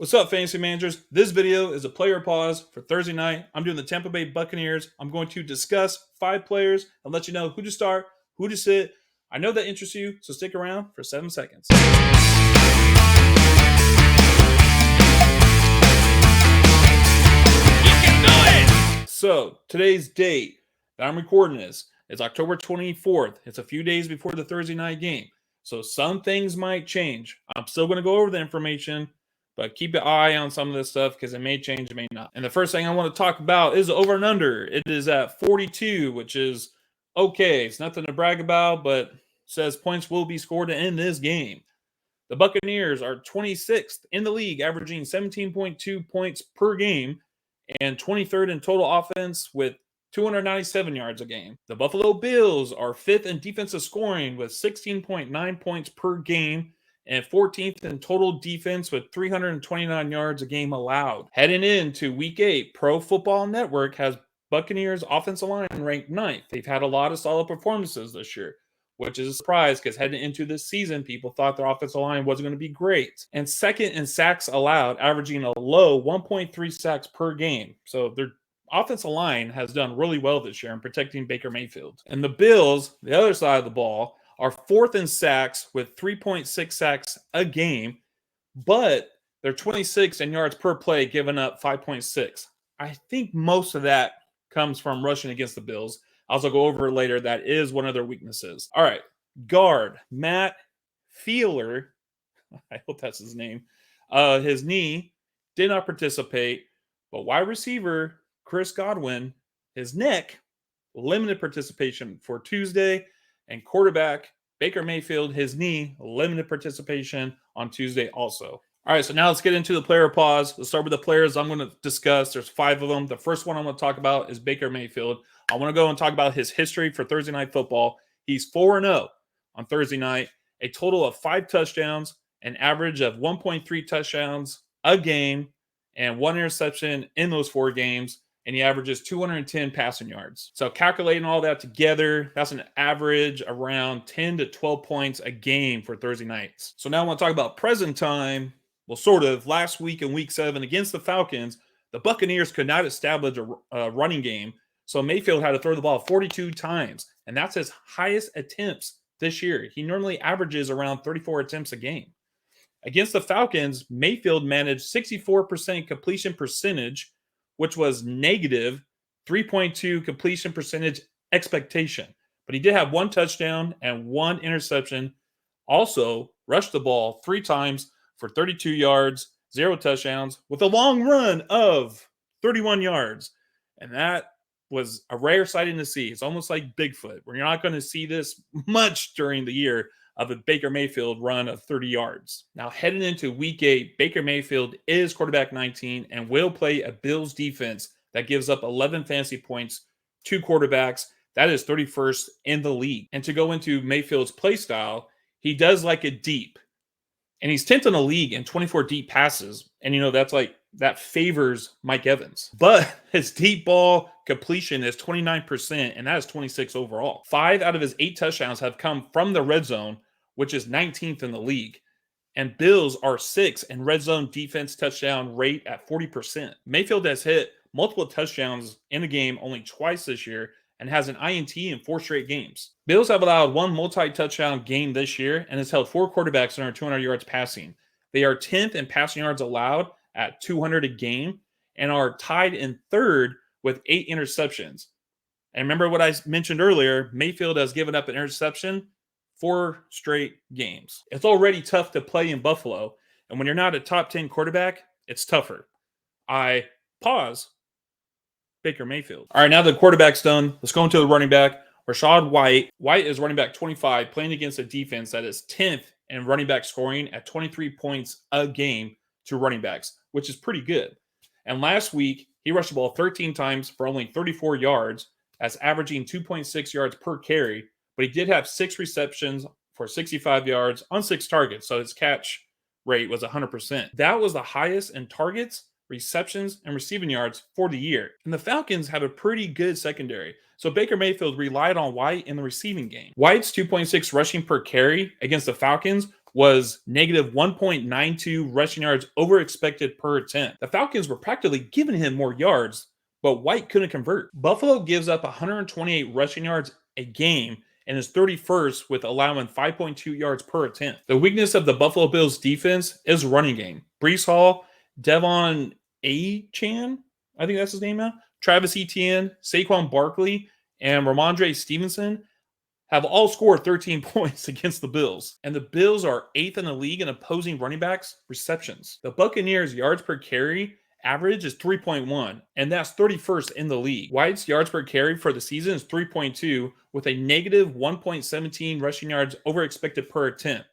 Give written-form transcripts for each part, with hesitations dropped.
What's up, fantasy managers? This video is a player pause for Thursday night. I'm doing the Tampa Bay Buccaneers. I'm going to discuss 5 players and let you know who to start, who to sit. I know that interests you, so stick around for 7 seconds. You can do it! So, today's date that I'm recording this is October 24th. It's a few days before the Thursday night game. So, some things might change. I'm still going to go over the information, but keep an eye on some of this stuff because it may change, it may not. And the first thing I want to talk about is the over and under. It is at 42, which is okay. It's nothing to brag about, but says points will be scored in this game. The Buccaneers are 26th in the league, averaging 17.2 points per game and 23rd in total offense with 297 yards a game. The Buffalo Bills are 5th in defensive scoring with 16.9 points per game and 14th in total defense with 329 yards a game allowed. Heading into Week 8, Pro Football Network has Buccaneers offensive line ranked 9th. They've had a lot of solid performances this year, which is a surprise because heading into this season, people thought their offensive line wasn't going to be great. And 2nd in sacks allowed, averaging a low 1.3 sacks per game. So their offensive line has done really well this year in protecting Baker Mayfield. And the Bills, the other side of the ball, are 4th in sacks with 3.6 sacks a game, but they're 26th in yards per play, giving up 5.6. I think most of that comes from rushing against the Bills. I'll also go over later. That is one of their weaknesses. All right, guard Matt Feeler, I hope that's his name, his knee did not participate, but wide receiver Chris Godwin, his neck, limited participation for Tuesday. And quarterback Baker Mayfield, his knee, limited participation on Tuesday also. All right, so now let's get into the player pause. Let's start with the players I'm going to discuss. There's 5 of them. The first one I'm going to talk about is Baker Mayfield. I want to go and talk about his history for Thursday Night Football. He's 4-0 on Thursday night, a total of 5 touchdowns, an average of 1.3 touchdowns a game, and 1 interception in those 4 games. And he averages 210 passing yards. So calculating all that together, that's an average around 10 to 12 points a game for Thursday nights. So now I want to talk about present time. Well, sort of. Last week in Week 7 against the Falcons, the Buccaneers could not establish a running game. So Mayfield had to throw the ball 42 times. And that's his highest attempts this year. He normally averages around 34 attempts a game. Against the Falcons, Mayfield managed 64% completion percentage, which was negative 3.2 completion percentage expectation. But he did have 1 touchdown and 1 interception. Also, rushed the ball 3 times for 32 yards, 0 touchdowns, with a long run of 31 yards. And that was a rare sighting to see. It's almost like Bigfoot, where you're not going to see this much during the year of a Baker Mayfield run of 30 yards. Now, heading into Week 8, Baker Mayfield is quarterback 19 and will play a Bills defense that gives up 11 fantasy points to quarterbacks. That is 31st in the league. And to go into Mayfield's play style, he does like it deep. And he's 10th in the league in 24 deep passes. And, that favors Mike Evans. But his deep ball completion is 29%, and that is 26 overall. 5 out of his 8 touchdowns have come from the red zone, which is 19th in the league. And Bills are 6th in red zone defense touchdown rate at 40%. Mayfield has hit multiple touchdowns in a game only twice this year and has an INT in 4 straight games. Bills have allowed 1 multi-touchdown game this year and has held 4 quarterbacks under 200 yards passing. They are 10th in passing yards allowed at 200 a game and are tied in 3rd with 8 interceptions. And remember what I mentioned earlier, Mayfield has given up an interception 4 straight games. It's already tough to play in Buffalo, and when you're not a top 10 quarterback, it's tougher. I pause Baker Mayfield. All right, now the quarterback's done. Let's go into the running back. Rachaad White. White is running back 25, playing against a defense that is 10th in running back scoring at 23 points a game to running backs, which is pretty good. And last week, he rushed the ball 13 times for only 34 yards, as averaging 2.6 yards per carry, but he did have 6 receptions for 65 yards on 6 targets, so his catch rate was 100%. That was the highest in targets, receptions, and receiving yards for the year. And the Falcons have a pretty good secondary, so Baker Mayfield relied on White in the receiving game. White's 2.6 rushing per carry against the Falcons was negative 1.92 rushing yards over expected per attempt. The Falcons were practically giving him more yards, but White couldn't convert. Buffalo gives up 128 rushing yards a game and is 31st with allowing 5.2 yards per attempt. The weakness of the Buffalo Bills defense is running game. Breece Hall, Devon Achane, I think that's his name now, Travis Etienne, Saquon Barkley, and Ramondre Stevenson have all scored 13 points against the Bills. And the Bills are 8th in the league in opposing running backs receptions. The Buccaneers' yards per carry average is 3.1, and that's 31st in the league. White's yards per carry for the season is 3.2, with a negative 1.17 rushing yards over expected per attempt.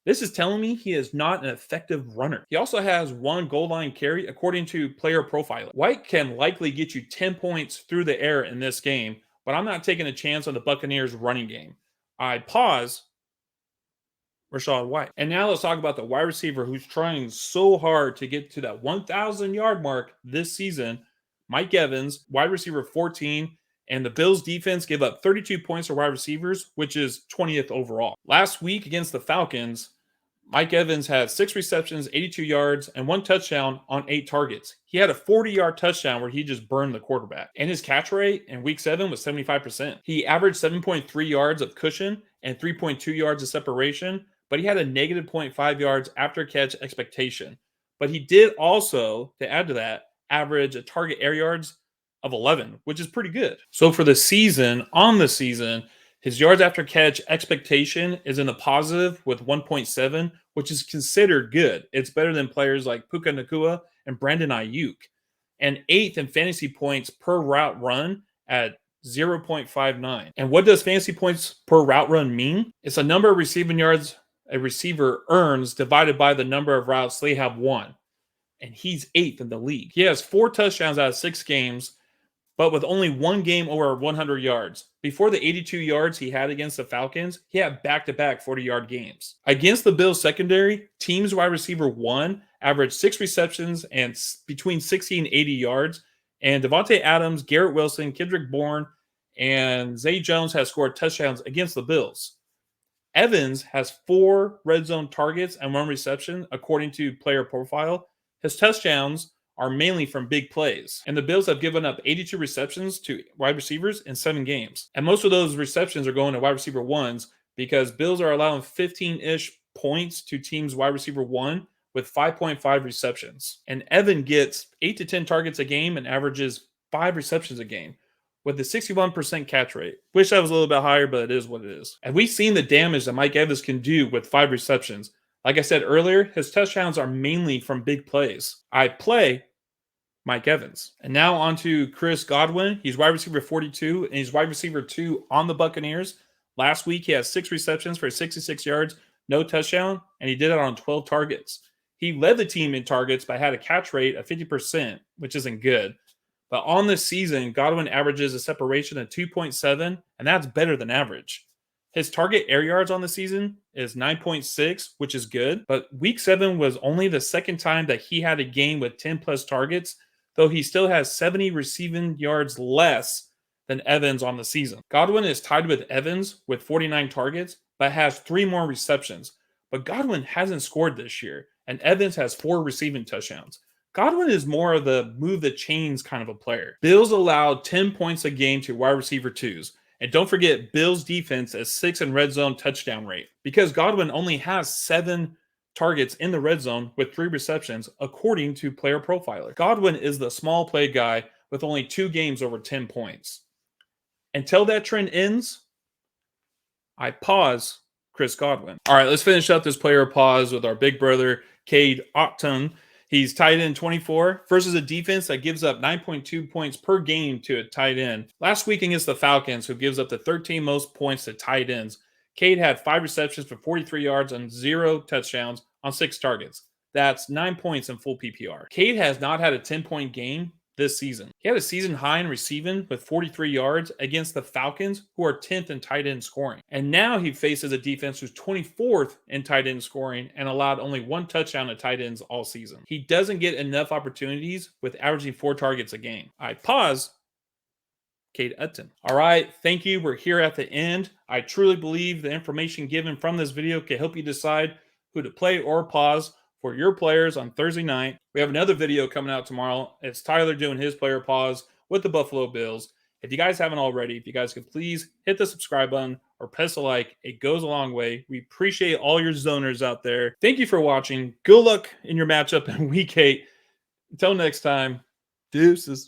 This is telling me he is not an effective runner. He also has 1 goal line carry according to player profiling. White can likely get you 10 points through the air in this game, but I'm not taking a chance on the Buccaneers running game. I pause Rachaad White. And now let's talk about the wide receiver who's trying so hard to get to that 1,000 yard mark this season, Mike Evans, wide receiver 14. And the Bills defense gave up 32 points to wide receivers, which is 20th overall. Last week against the Falcons, Mike Evans had 6 receptions, 82 yards, and 1 touchdown on 8 targets. He had a 40-yard touchdown where he just burned the quarterback. And his catch rate in week 7 was 75%. He averaged 7.3 yards of cushion and 3.2 yards of separation, but he had a negative 0.5 yards after catch expectation. But he did also, to add to that, average a target air yards of 11, which is pretty good. So for the season, his yards after catch expectation is in the positive with 1.7, which is considered good. It's better than players like Puka Nacua and Brandon Ayuk. And 8th in fantasy points per route run at 0.59. And what does fantasy points per route run mean? It's a number of receiving yards a receiver earns divided by the number of routes they have won. And he's 8th in the league. He has 4 touchdowns out of 6 games, but with only 1 game over 100 yards. Before the 82 yards he had against the Falcons, he had back-to-back 40-yard games. Against the Bills secondary, teams wide receiver 1 averaged 6 receptions and between 60 and 80 yards. And Devontae Adams, Garrett Wilson, Kendrick Bourne, and Zay Jones has scored touchdowns against the Bills. Evans has 4 red zone targets and 1 reception, according to player profile. His touchdowns are mainly from big plays. And the Bills have given up 82 receptions to wide receivers in 7 games. And most of those receptions are going to wide receiver 1s because Bills are allowing 15-ish points to teams wide receiver 1 with 5.5 receptions. And Evan gets 8 to 10 targets a game and averages 5 receptions a game with a 61% catch rate. Wish that was a little bit higher, but it is what it is. And we've seen the damage that Mike Evans can do with 5 receptions. Like I said earlier, his touchdowns are mainly from big plays. I play Mike Evans. And now on to Chris Godwin. He's wide receiver 42, and he's wide receiver 2 on the Buccaneers. Last week, he has 6 receptions for 66 yards, no touchdown, and he did it on 12 targets. He led the team in targets, but had a catch rate of 50%, which isn't good. But on this season, Godwin averages a separation of 2.7, and that's better than average. His target air yards on the season is 9.6, which is good. But week 7 was only the second time that he had a game with 10-plus targets, though he still has 70 receiving yards less than Evans on the season. Godwin is tied with Evans with 49 targets, but has 3 more receptions. But Godwin hasn't scored this year, and Evans has 4 receiving touchdowns. Godwin is more of the move the chains kind of a player. Bills allowed 10 points a game to wide receiver 2s. And don't forget, Bills defense is 6th in red zone touchdown rate because Godwin only has 7 targets in the red zone with 3 receptions, according to player profiler. Godwin is the small play guy with only 2 games over 10 points. Until that trend ends, I pause Chris Godwin. All right, let's finish up this player pause with our big brother, Cade Otton. He's tight end 24 versus a defense that gives up 9.2 points per game to a tight end. Last week against the Falcons, who gives up the 13 most points to tight ends, Cade had 5 receptions for 43 yards and 0 touchdowns on 6 targets. That's 9 points in full PPR. Cade has not had a 10-point game this season. He had a season high in receiving with 43 yards against the Falcons, who are 10th in tight end scoring. And now he faces a defense who's 24th in tight end scoring and allowed only 1 touchdown to tight ends all season. He doesn't get enough opportunities with averaging 4 targets a game. I pause Cade Otton. All right, thank you. We're here at the end. I truly believe the information given from this video can help you decide who to play or pause for your players on Thursday night. We have another video coming out tomorrow. It's Tyler doing his player pause with the Buffalo Bills. If you guys haven't already, if you guys could please hit the subscribe button or press a like, it goes a long way. We appreciate all your zoners out there. Thank you for watching. Good luck in your matchup in Week 8. Until next time, deuces.